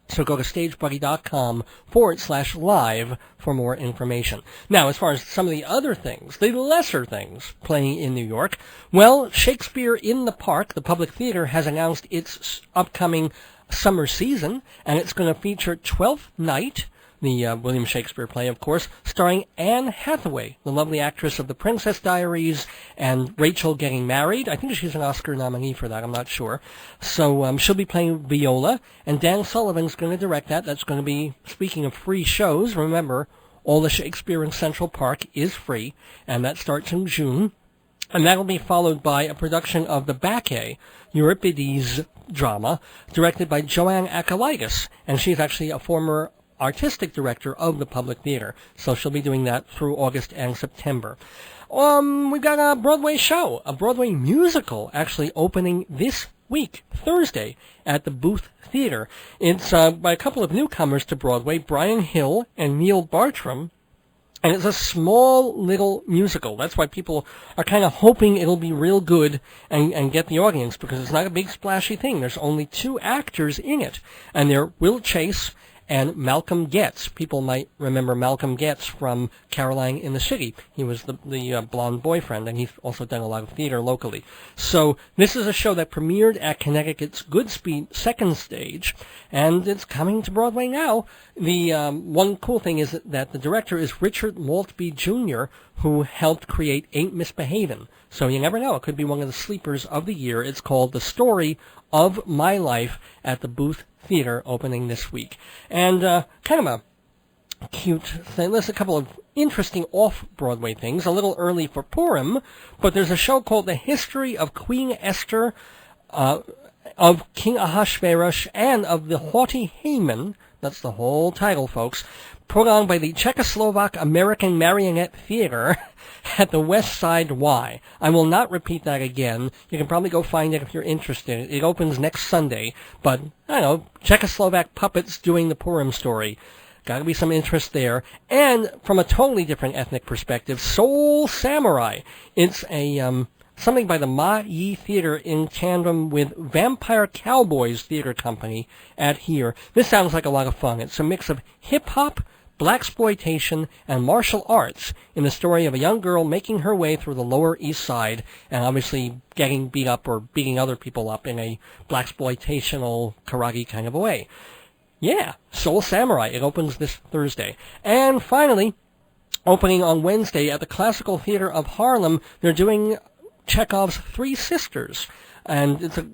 So go to stagebuddy.com/live for more information. Now, as far as some of the other things, the lesser things playing in New York, well, Shakespeare in the Park, the Public Theater, has announced its upcoming summer season, and it's going to feature Twelfth Night, the William Shakespeare play, of course, starring Anne Hathaway, the lovely actress of The Princess Diaries and Rachel Getting Married. I think she's an Oscar nominee for that, I'm not sure. So she'll be playing Viola, and Dan Sullivan's going to direct that. That's going to be, speaking of free shows, remember, all the Shakespeare in Central Park is free, and that starts in June. And that'll be followed by a production of the Bacchae, Euripides drama, directed by Joanne Akalitis, and she's actually a former artistic director of the Public Theater, so she'll be doing that through August and September. We've got a Broadway show, a Broadway musical, actually opening this week, Thursday, at the Booth Theater. It's by a couple of newcomers to Broadway, Brian Hill and Neil Bartram, and it's a small little musical. That's why people are kind of hoping it'll be real good and get the audience, because it's not a big splashy thing. There's only 2 actors in it, and they're Will Chase and Malcolm Getz. People might remember Malcolm Getz from Caroline in the City. He was the blonde boyfriend, and he's also done a lot of theater locally. So this is a show that premiered at Connecticut's Goodspeed Second Stage, and it's coming to Broadway now. The one cool thing is that the director is Richard Maltby Jr., who helped create Ain't Misbehavin'. So you never know. It could be one of the sleepers of the year. It's called The Story of My Life at the Booth Theater, opening this week. And kind of a cute thing. There's a couple of interesting off-Broadway things. A little early for Purim, but there's a show called The History of Queen Esther, of King Ahasuerus, and of the Haughty Haman. That's the whole title, folks. Put on by the Czechoslovak American Marionette Theater at the West Side Y. I will not repeat that again. You can probably go find it if you're interested. It opens next Sunday, but, I don't know, Czechoslovak puppets doing the Purim story. Gotta be some interest there. And from a totally different ethnic perspective, Soul Samurai. It's a, something by the Ma Yi Theater in tandem with Vampire Cowboys Theater Company at here. This sounds like a lot of fun. It's a mix of hip-hop, blaxploitation, and martial arts in the story of a young girl making her way through the Lower East Side and obviously getting beat up or beating other people up in a blaxploitational karate kind of a way. Yeah, Soul Samurai. It opens this Thursday. And finally, opening on Wednesday at the Classical Theater of Harlem, they're doing Chekhov's Three Sisters. And it's a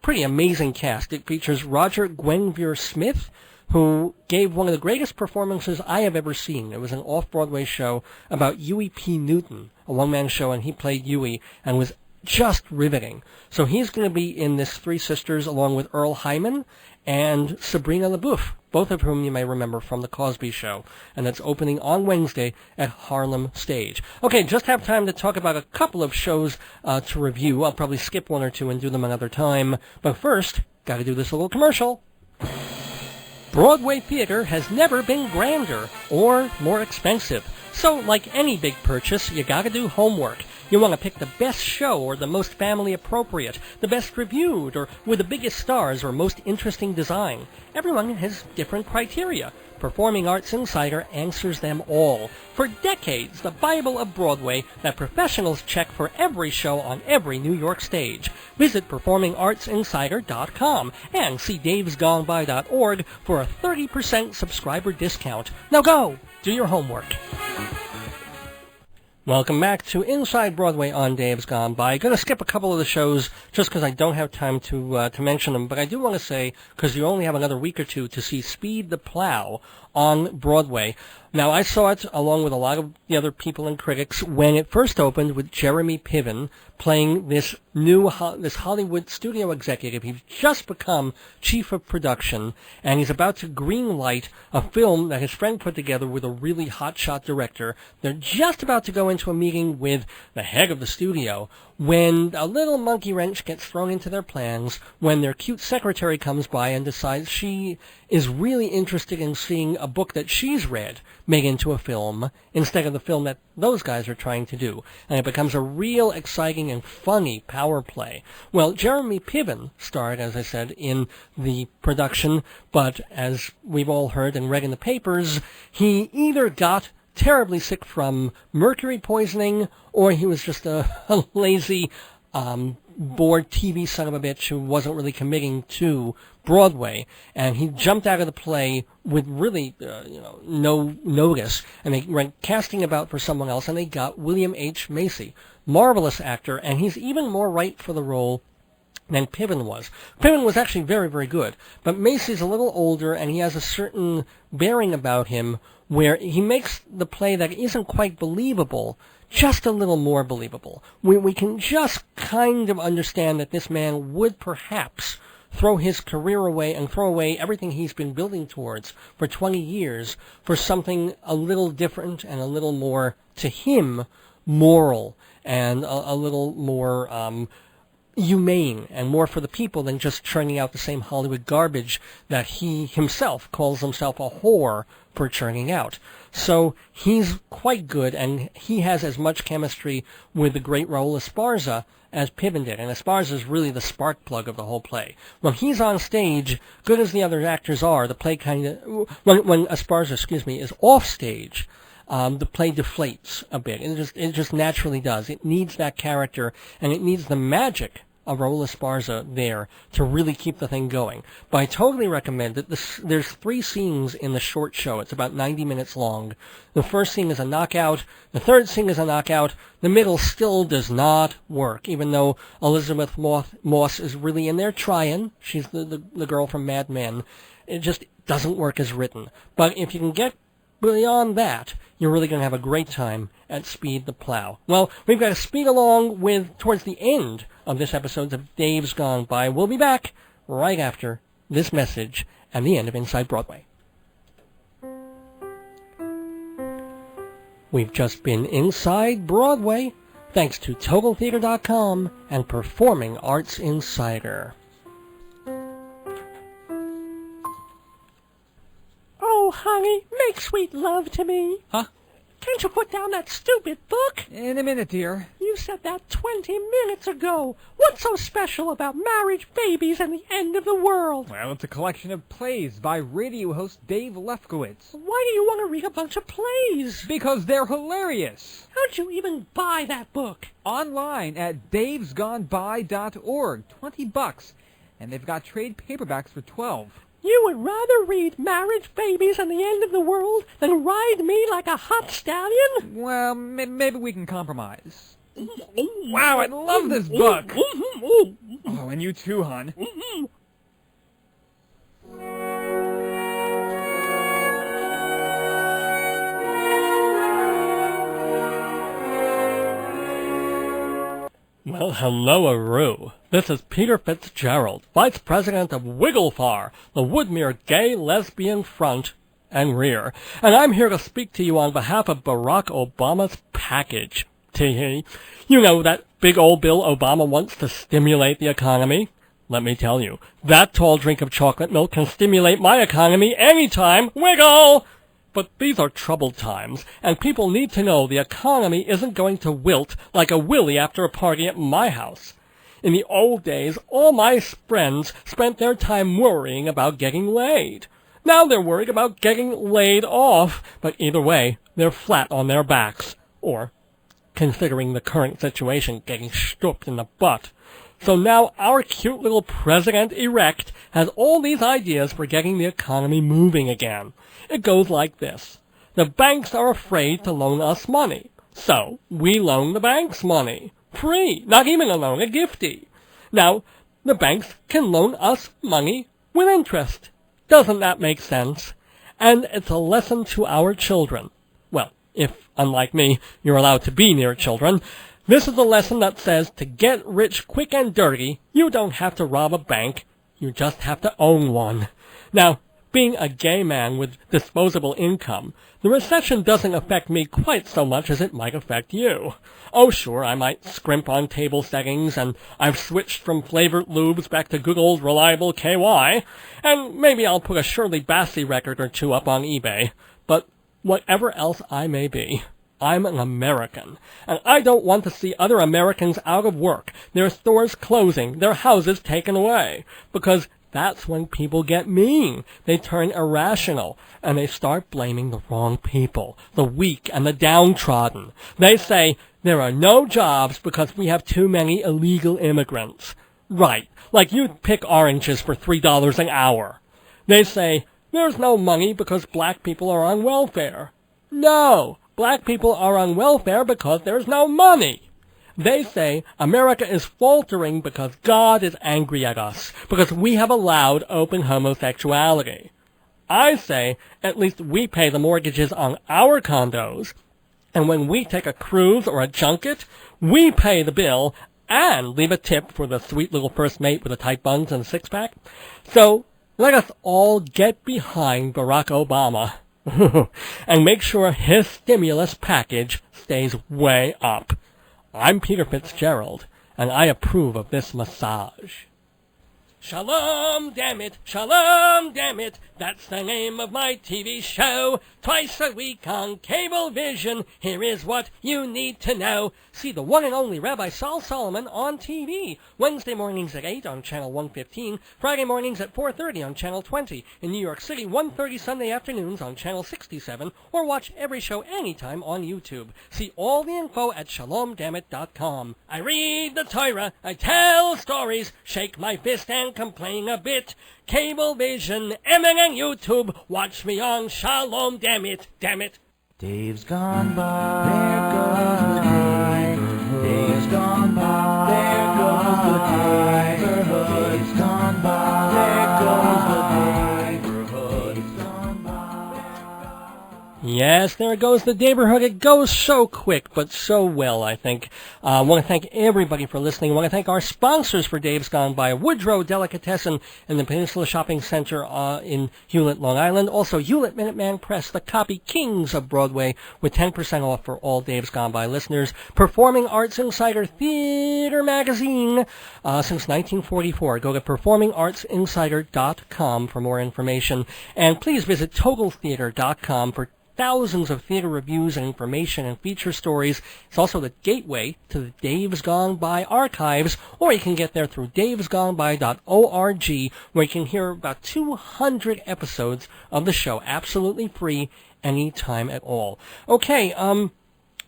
pretty amazing cast. It features Roger Guenveur Smith, who gave one of the greatest performances I have ever seen. It was an off-Broadway show about Huey P. Newton, a one-man show, and he played Huey and was just riveting. So he's going to be in this Three Sisters along with Earl Hyman and Sabrina LaBeouf, both of whom you may remember from The Cosby Show. And that's opening on Wednesday at Harlem Stage. Okay, just have time to talk about a couple of shows to review. I'll probably skip one or two and do them another time. But first, got to do this little commercial. Broadway theater has never been grander or more expensive. So, like any big purchase, you gotta do homework. You want to pick the best show or the most family appropriate, the best reviewed, or with the biggest stars or most interesting design. Everyone has different criteria. Performing Arts Insider answers them all. For decades, the Bible of Broadway that professionals check for every show on every New York stage. Visit performingartsinsider.com and see davesgoneby.org for a 30% subscriber discount. Now go, do your homework. Welcome back to Inside Broadway on Dave's Gone By. Going to skip a couple of the shows just because I don't have time to mention them, but I do want to say, because you only have another week or two to see Speed-the-Plow on Broadway. Now, I saw it along with a lot of the other people and critics when it first opened with Jeremy Piven playing this Hollywood studio executive. He's just become chief of production, and he's about to greenlight a film that his friend put together with a really hotshot director. They're just about to go into a meeting with the head of the studio when a little monkey wrench gets thrown into their plans, when their cute secretary comes by and decides she is really interested in seeing a book that she's read made into a film instead of the film that those guys are trying to do. And it becomes a real exciting and funny power play. Well, Jeremy Piven starred, as I said, in the production, but as we've all heard and read in the papers, he either got terribly sick from mercury poisoning, or he was just a lazy, bored TV son of a bitch who wasn't really committing to Broadway, and he jumped out of the play with really, no notice, and they went casting about for someone else, and they got William H. Macy, marvelous actor, and he's even more right for the role than Piven was. Piven was actually very, very good, but Macy's a little older, and he has a certain bearing about him where he makes the play that isn't quite believable just a little more believable. We can just kind of understand that this man would perhaps throw his career away and throw away everything he's been building towards for 20 years for something a little different and a little more, to him, moral and a little more humane and more for the people than just churning out the same Hollywood garbage that he himself calls himself a whore for churning out. So he's quite good, and he has as much chemistry with the great Raul Esparza as Piven did, and Esparza is really the spark plug of the whole play. When he's on stage, good as the other actors are, the play kind of, when Esparza, is off stage, the play deflates a bit. It just naturally does. It needs that character, and it needs the magic of Raul Esparza there to really keep the thing going. But I totally recommend it. There's 3 scenes in the short show. It's about 90 minutes long. The first scene is a knockout. The third scene is a knockout. The middle still does not work, even though Elizabeth Moss is really in there trying. She's the girl from Mad Men. It just doesn't work as written. But if you can get beyond that, you're really going to have a great time at Speed-the-Plow. Well, we've got to speed along towards the end of this episode of Dave's Gone By. We'll be back right after this message and the end of Inside Broadway. We've just been inside Broadway, thanks to TotalTheater.com and Performing Arts Insider. Oh, honey, make sweet love to me. Huh? Can't you put down that stupid book? In a minute, dear. You said that 20 minutes ago. What's so special about marriage, babies, and the end of the world? Well, it's a collection of plays by radio host Dave Lefkowitz. Why do you want to read a bunch of plays? Because they're hilarious. How'd you even buy that book? Online at davesgoneby.org. $20. And they've got trade paperbacks for $12. You would rather read Marriage, Babies, and the End of the World than ride me like a hot stallion? Well, maybe we can compromise. Wow, I love this book! Oh, and you too, hon. Well, hello-a-roo. This is Peter Fitzgerald, Vice President of Wigglefar, the Woodmere Gay Lesbian Front and Rear, and I'm here to speak to you on behalf of Barack Obama's package. Tee-hee. You know, that big old bill Obama wants to stimulate the economy? Let me tell you, that tall drink of chocolate milk can stimulate my economy anytime. Wiggle! But these are troubled times, and people need to know the economy isn't going to wilt like a willy after a party at my house. In the old days, all my friends spent their time worrying about getting laid. Now they're worried about getting laid off, but either way, they're flat on their backs. Or, considering the current situation, getting stooped in the butt. So now our cute little President-elect has all these ideas for getting the economy moving again. It goes like this. The banks are afraid to loan us money, so we loan the banks money. Free, not even a loan, a gifty. Now, the banks can loan us money with interest. Doesn't that make sense? And it's a lesson to our children. Well, if, unlike me, you're allowed to be near children, this is a lesson that says to get rich quick and dirty, you don't have to rob a bank, you just have to own one. Now, being a gay man with disposable income, the recession doesn't affect me quite so much as it might affect you. Oh, sure, I might scrimp on table settings, and I've switched from flavored lubes back to good old reliable KY, and maybe I'll put a Shirley Bassey record or two up on eBay. But whatever else I may be, I'm an American, and I don't want to see other Americans out of work, their stores closing, their houses taken away, because that's when people get mean. They turn irrational, and they start blaming the wrong people, the weak and the downtrodden. They say, there are no jobs because we have too many illegal immigrants. Right, like you'd pick oranges for $3 an hour. They say, there's no money because black people are on welfare. No, black people are on welfare because there's no money. They say America is faltering because God is angry at us, because we have allowed open homosexuality. I say at least we pay the mortgages on our condos, and when we take a cruise or a junket, we pay the bill and leave a tip for the sweet little first mate with the tight buns and a six-pack. So let us all get behind Barack Obama and make sure his stimulus package stays way up. I'm Peter Fitzgerald, and I approve of this massage. Shalom, damn it, that's the name of my TV show. Twice a week on Cablevision, here is what you need to know. See the one and only Rabbi Saul Solomon on TV. Wednesday mornings at 8 on Channel 115, Friday mornings at 4:30 on Channel 20, in New York City 1:30 Sunday afternoons on Channel 67, or watch every show anytime on YouTube. See all the info at shalomdammit.com. I read the Torah, I tell stories, shake my fist and complain a bit. Cablevision, MN, YouTube, watch me on Shalom, damn it. Dave's gone by, there goes the neighborhood. Dave's gone by, there goes the neighborhood. Dave's gone by, there goes the neighborhood. Dave's gone by. Yes, there goes the neighborhood. It goes so quick, but so well, I think. I want to thank everybody for listening. I want to thank our sponsors for Dave's Gone By, Woodrow Delicatessen in the Peninsula Shopping Center in Hewlett, Long Island. Also, Hewlett Minuteman Press, the copy kings of Broadway, with 10% off for all Dave's Gone By listeners. Performing Arts Insider Theater Magazine since 1944. Go to performingartsinsider.com for more information. And please visit totaltheater.com for thousands of theater reviews and information and feature stories. It's also the gateway to the Dave's Gone By archives, or you can get there through davesgoneby.org, where you can hear about 200 episodes of the show absolutely free anytime at all. Okay, I want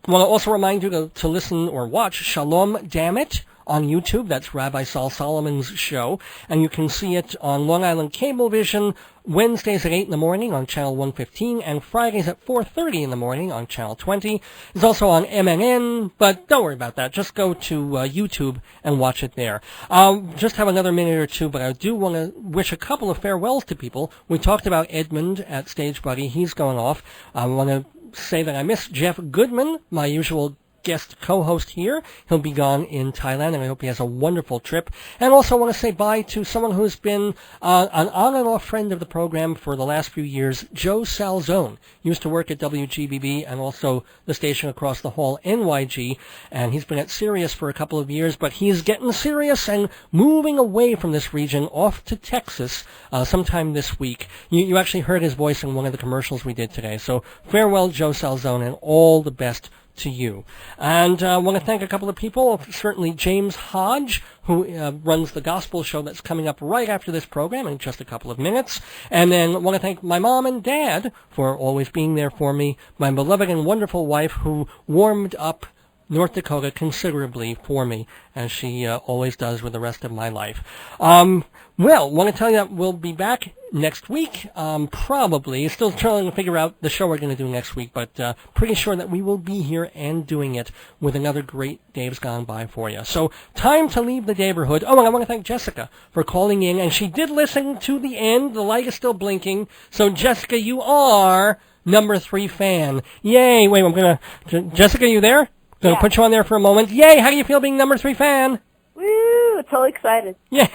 to also remind you to listen or watch Shalom Damn It on YouTube. That's Rabbi Saul Solomon's show, and you can see it on Long Island Cablevision Wednesdays at 8 in the morning on Channel 115 and Fridays at 4:30 in the morning on Channel 20. It's also on MNN, but don't worry about that. Just go to YouTube and watch it there. Just have another minute or two, but I do want to wish a couple of farewells to people. We talked about Edmund at Stagebuddy. He's going off. I want to say that I miss Jeff Goodman, my usual guest co-host here. He'll be gone in Thailand, and I hope he has a wonderful trip. And also want to say bye to someone who's been an on and off friend of the program for the last few years, Joe Salzone. Used to work at WGBB and also the station across the hall, NYG, and he's been at Sirius for a couple of years, but he's getting serious and moving away from this region off to Texas sometime this week. You actually heard his voice in one of the commercials we did today. So farewell, Joe Salzone, and all the best to you. And I want to thank a couple of people, certainly James Hodge, who runs the gospel show that's coming up right after this program in just a couple of minutes. And then I want to thank my mom and dad for always being there for me, my beloved and wonderful wife who warmed up North Dakota considerably for me, as she always does with the rest of my life. Well, want to tell you that we'll be back next week, probably. Still trying to figure out the show we're going to do next week, but pretty sure that we will be here and doing it with another great Dave's Gone By for you. So, time to leave the neighborhood. Oh, and I want to thank Jessica for calling in, and she did listen to the end. The light is still blinking. So, Jessica, you are number 3 fan. Yay! Wait, I'm going to... Jessica, you there? Going to put you on there for a moment. Yay! How do you feel being number 3 fan? Woo! Totally excited. Yeah.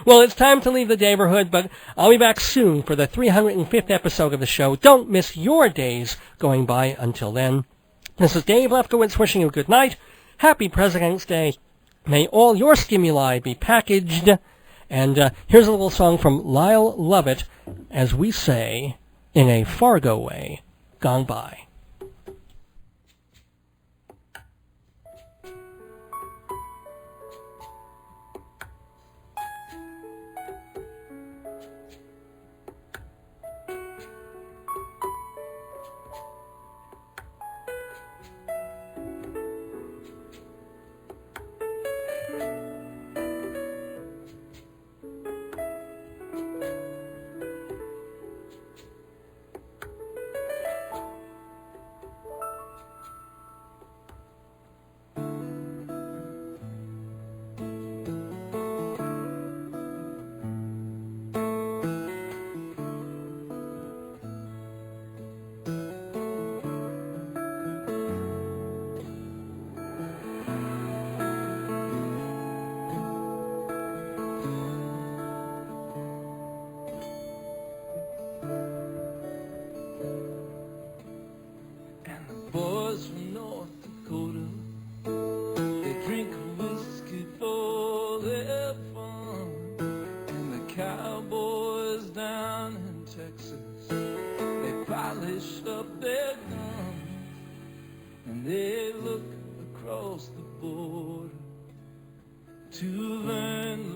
Well, it's time to leave the neighborhood, but I'll be back soon for the 305th episode of the show. Don't miss your days going by until then. This is Dave Lefkowitz wishing you a good night. Happy President's Day. May all your stimuli be packaged. And here's a little song from Lyle Lovett, as we say, in a Fargo way, gone by. Boys from North Dakota, they drink whiskey for their fun. And the cowboys down in Texas, they polish up their guns. And they look across the border to learn